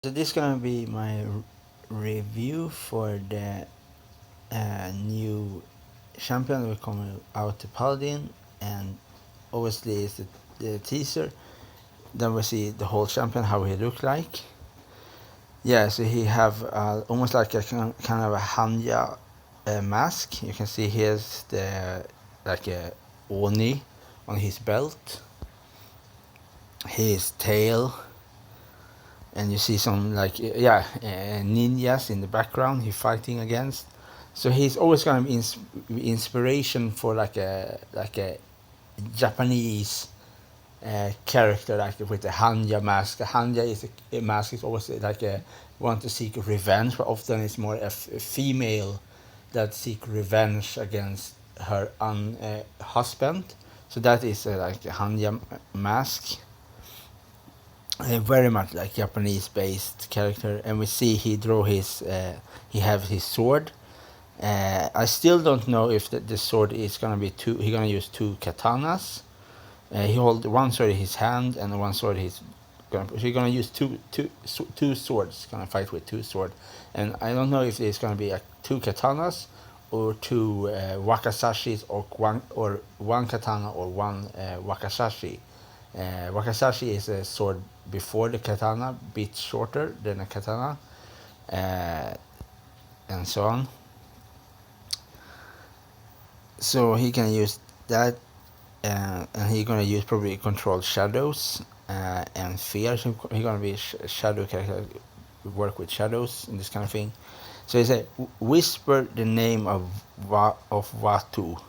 So this is gonna be my review for the new champion that will come out to Paladin, and obviously it's the teaser. Then we see the whole champion, how he look like. Yeah, so he have almost like a kind of a Hanja mask. You can see here's the like a Oni on his belt, his tail, and you see some like ninjas in the background he's fighting against. So he's always gonna be inspiration for like a Japanese character, like with the Hanja mask. The Hanja is a mask is always like a want to seek revenge, but often it's more a female that seek revenge against her husband. So that is like a Hanja mask. Very much like Japanese based character, and we see he have his sword. I still don't know if the sword is gonna be two. He's gonna use two katanas. He hold one sword in his hand and one sword he's gonna use two swords. Gonna fight with two swords, and I don't know if it's gonna be two katanas or two wakasashis, or one katana or one wakasashi. Wakasashi is a sword before the katana, bit shorter than a katana, and so on. So he can use that, and he's gonna use probably control shadows and fear. So he's gonna be a shadow character, work with shadows and this kind of thing. So he said, whisper the name of Watu,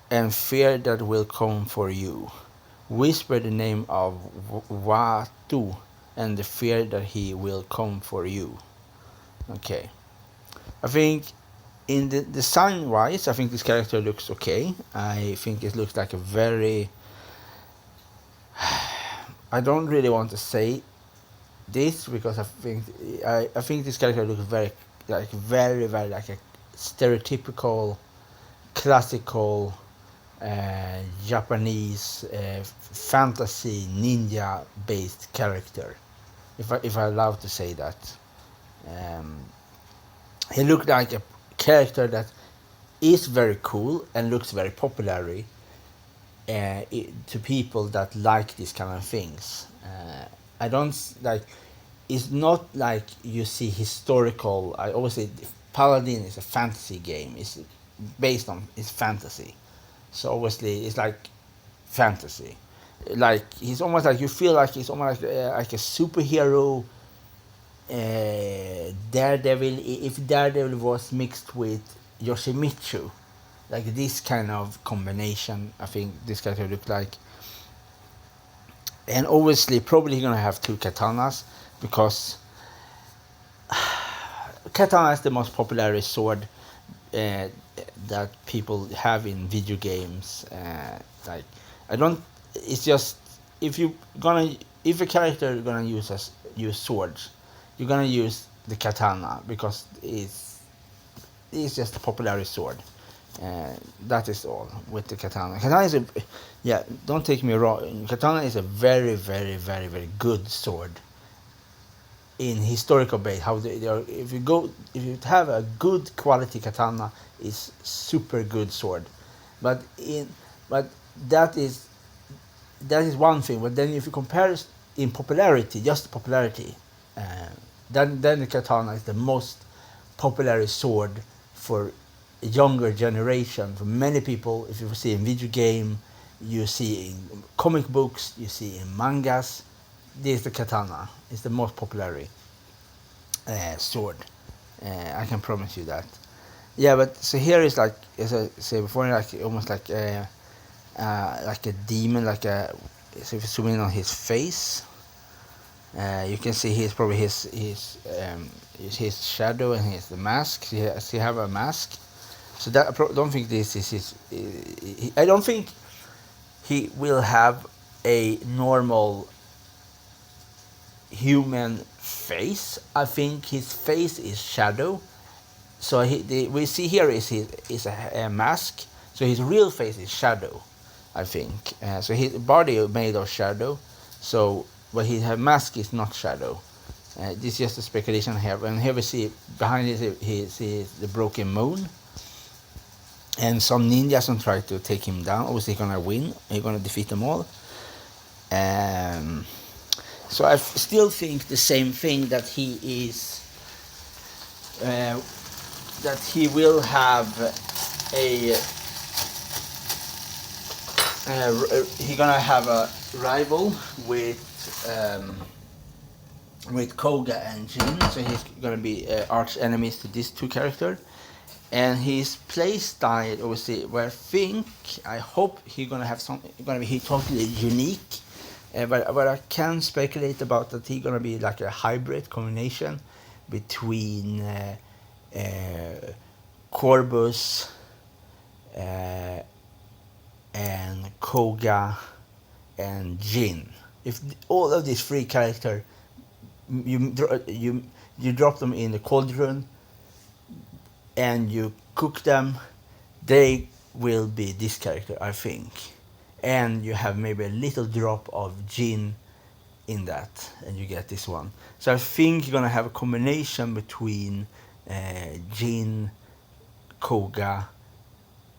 and fear that will come for you. Whisper the name of Watu, and the fear that he will come for you. Okay. I think in the design wise, I think this character looks okay. I think it looks like a very... I don't really want to say this because I think this character looks very like a stereotypical, classical Japanese fantasy ninja based character, if I allowed to say that. He looked like a character that is very cool and looks very popular to people that like these kind of things. I don't like. It's not like you see historical. I always say Paladin is a fantasy game. It's based on it's fantasy, so obviously it's like fantasy. Like he's almost like you feel like he's almost like a superhero. Daredevil, if Daredevil was mixed with Yoshimitsu, like this kind of combination, I think this character look like. And obviously, probably gonna have two katanas because katana is the most popular sword that people have in video games. Like I don't. It's just if a character gonna use swords, you're gonna use the katana because it's just a popular sword. That is all with the katana. Katana is don't take me wrong. Katana is a very, very, very, very good sword. In historical base, how they are. If you have a good quality katana, it's super good sword. But that is one thing. But then if you compare in popularity, just popularity, then the katana is the most popular sword for a younger generation. For many people, if you see in video game, you see in comic books, you see in mangas, this is the katana. It's the most popular sword. I can promise you that. Yeah, but so here is like, as I said before, like almost like a demon, so if you zoom in on his face, you can see he's probably his shadow and the mask. He have a mask. So that I don't think this is his. I don't think he will have a normal human face. I think his face is shadow. So we see here is a mask. So his real face is shadow, I think. So his body is made of shadow. So but his mask is not shadow. This is just a speculation I have. And here we see behind it, he sees the broken moon. And some ninjas will try to take him down. Obviously, he's gonna win. He's gonna defeat them all. So I still think the same thing, that he is, that he will have a, he's gonna have a rival with Koga and Jin. So he's gonna be arch enemies to these two characters. And his play style, obviously, where I hope he's gonna have he totally unique. But I can speculate about that he's gonna be like a hybrid combination between Corvus and Koga and Jin. If all of these three characters, you drop them in the cauldron and you cook them, they will be this character, I think. And you have maybe a little drop of Jin in that, and you get this one. So I think you're gonna have a combination between Jin, Koga,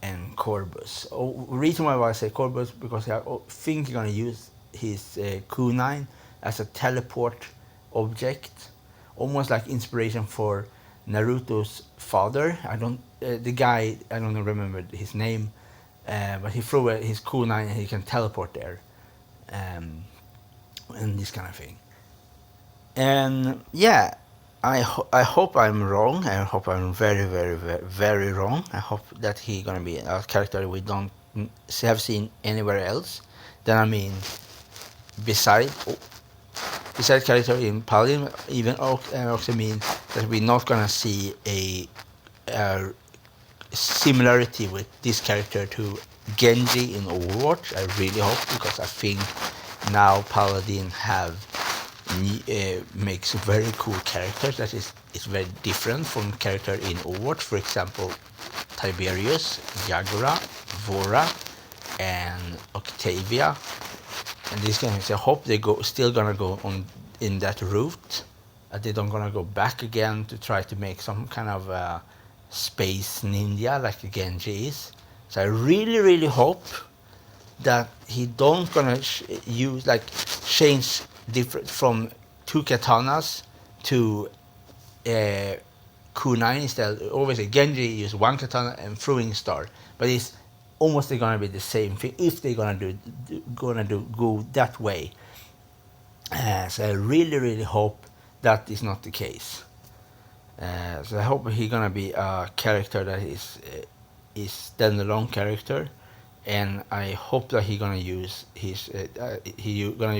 and Corvus. Reason why I say Corvus, because I think you're gonna use his kunai as a teleport object, almost like inspiration for Naruto's father. The guy, I don't remember his name. But he threw his kunai and he can teleport there, and this kind of thing. And yeah, I hope I'm wrong. I hope I'm very, very, very, very wrong. I hope that he's gonna be a character we don't have seen anywhere else. Then I mean, besides character in Paladin, even also mean that we're not gonna see a similarity with this character to Genji in Overwatch. I really hope, because I think now Paladin makes very cool characters that is very different from character in Overwatch. For example, Tiberius, Yagura, Vora, and Octavia. And these guys, I hope they still gonna go on in that route. They don't gonna go back again to try to make some kind of space ninja like Genji is. So I really, really hope that he don't gonna change different from two katanas to kunai instead. Always Genji use one katana and throwing star, but it's almost gonna be the same thing if they're gonna go that way. So I really, really hope that is not the case. So I hope he's gonna be a character that is standalone character, and I hope that he's gonna use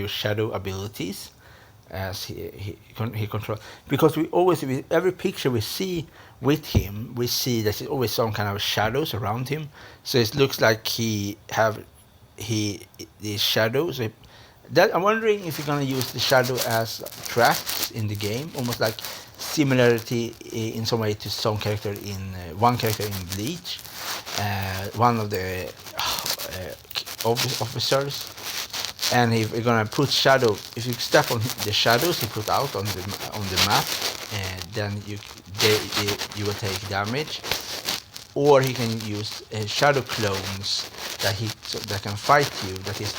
shadow abilities as he control, because we always, with every picture we see with him, we see there's always some kind of shadows around him. So it looks like these shadows. That I'm wondering if you're gonna use the shadow as traps in the game, almost like similarity in some way to some character in one character in Bleach, one of the officers. And if you're gonna put shadow, if you step on the shadows he put out on the map, then you will take damage. Or he can use shadow clones that can fight you. That is,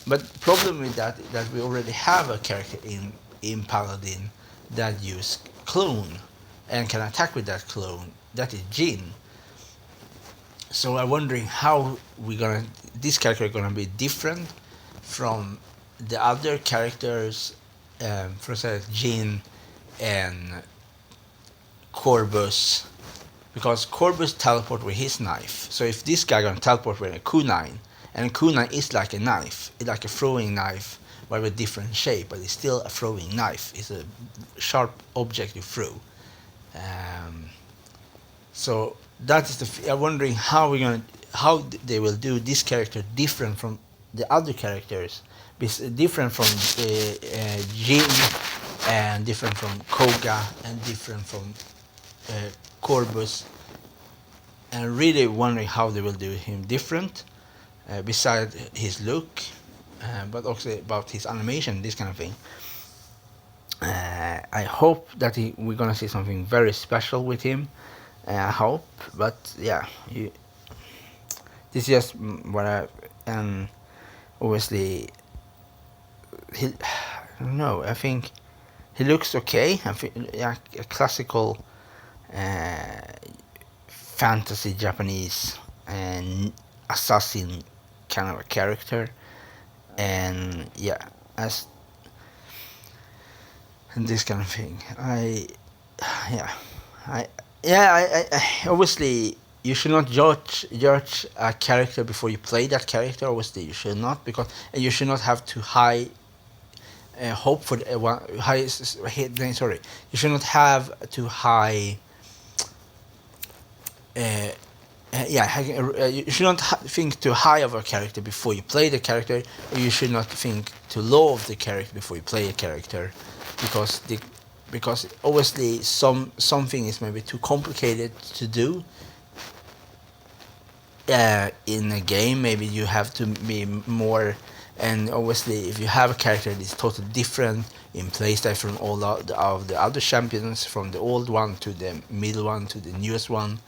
but problem with that we already have a character in Paladin that use clone and can attack with that clone. That is Jin. So I'm wondering how this character gonna be different from the other characters, for example Jin and Corvus, because Corvus teleport with his knife. So if this guy gonna teleport with a kunai, and kunai is like a knife, it's like a throwing knife, but with different shape, but it's still a throwing knife. It's a sharp object you throw. So that is I'm wondering how they will do this character different from the other characters, different from Jin, and different from Koga, and different from Corvus, and really wondering how they will do him different, besides his look, but also about his animation, this kind of thing. I hope that we're gonna see something very special with him. I hope, but yeah, this is just what I and obviously he. I don't know. I think he looks okay. I think yeah, a classical uh, fantasy Japanese and assassin kind of a character, and yeah, as and this kind of thing. Yeah, I, I obviously you should not judge a character before you play that character. Obviously, you should not because you should not have to high hope for the, high. Sorry, you should not have too high. Uh, you should not think too high of a character before you play the character, or you should not think too low of the character before you play a character, because because obviously something is maybe too complicated to do in a game. Maybe you have to be more, and obviously if you have a character that is totally different in playstyle from all of the other champions, from the old one to the middle one to the newest one,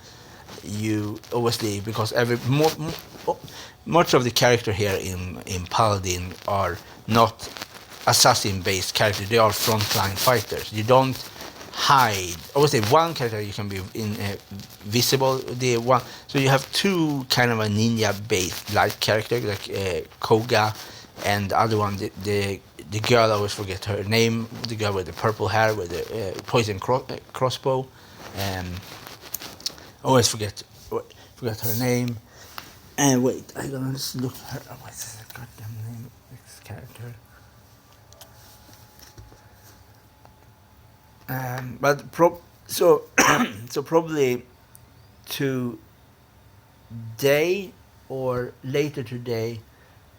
you obviously because much of the character here in Paladin are not assassin based characters, they are frontline fighters. You don't hide. Obviously one character you can be visible, the one, so you have two kind of a ninja based like character like Koga, and the other one the girl, I always forget her name, the girl with the purple hair with the poison crossbow. Always forget her name. And wait, I gotta just look her up. What's that goddamn name? This character. But so so probably today or later today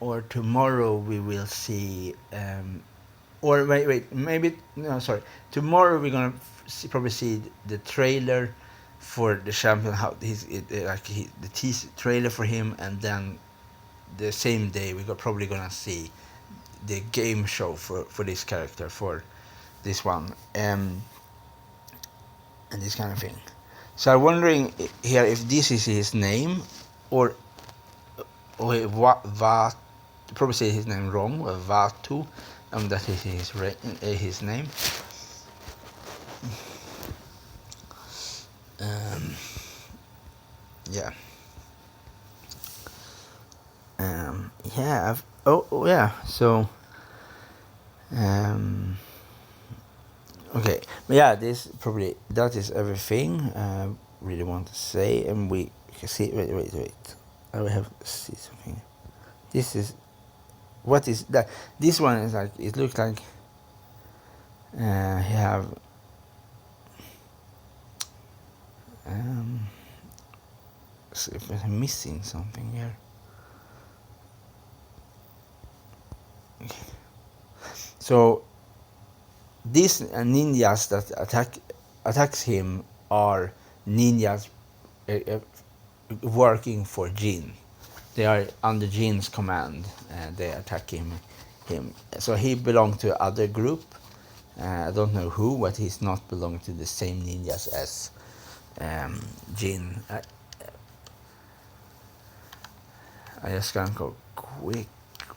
or tomorrow we will see. Or wait, maybe no, sorry. Tomorrow we're gonna probably see the trailer for the champion, how the teaser trailer for him, and then the same day we're probably gonna see the game show for this character, for this one, and this kind of thing. So I'm wondering here if this is his name, or what probably say his name wrong, Vatu, and that is his name. Yeah. Yeah. Yeah. So. Okay. But yeah, this probably that is everything I really want to say, and we can see. Wait. I will have to see something. This is what is that? This one is like, it looks like he have see if I'm missing something here. Okay. So these ninjas that attacks him are ninjas working for Jin. They are under Jin's command, and they attack him. So he belonged to other group. I don't know who, but he's not belonging to the same ninjas as Jin. I just gonna go quick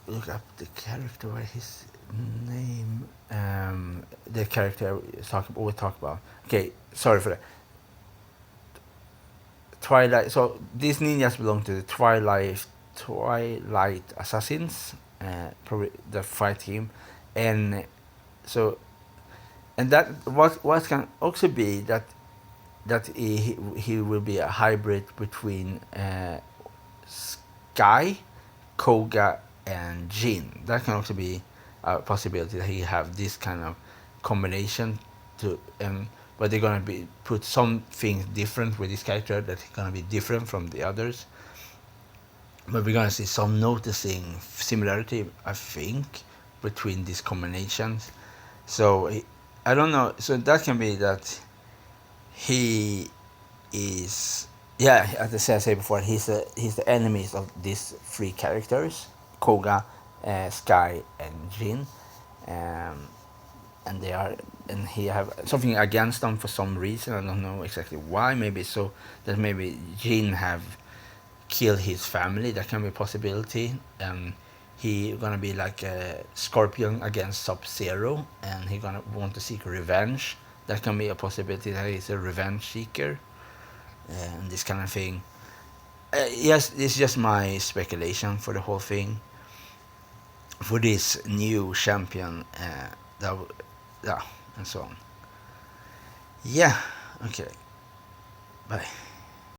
look up the character, what his name, the character we talk about. Okay, sorry for that. Twilight. So these ninjas belong to the Twilight assassins. Probably the fight him, and so, and that what can also be that he will be a hybrid between Sky, Koga, and Jin. That can also be a possibility that he have this kind of combination to, but they're gonna be put something different with this character that's gonna be different from the others. But we're gonna see some noticing similarity, I think, between these combinations. So I don't know. So that can be that he is, yeah, as I said before, he's the enemies of these three characters, Koga, Sky, and Jin, and they are and he have something against them for some reason. I don't know exactly why. Maybe so that maybe Jin have killed his family. That can be a possibility. And he gonna be like a Scorpion against Sub-Zero, and he gonna want to seek revenge. That can be a possibility that he's a revenge seeker, and this kind of thing. Yes, it's just my speculation for the whole thing. For this new champion, yeah, and so on. Yeah, okay, bye.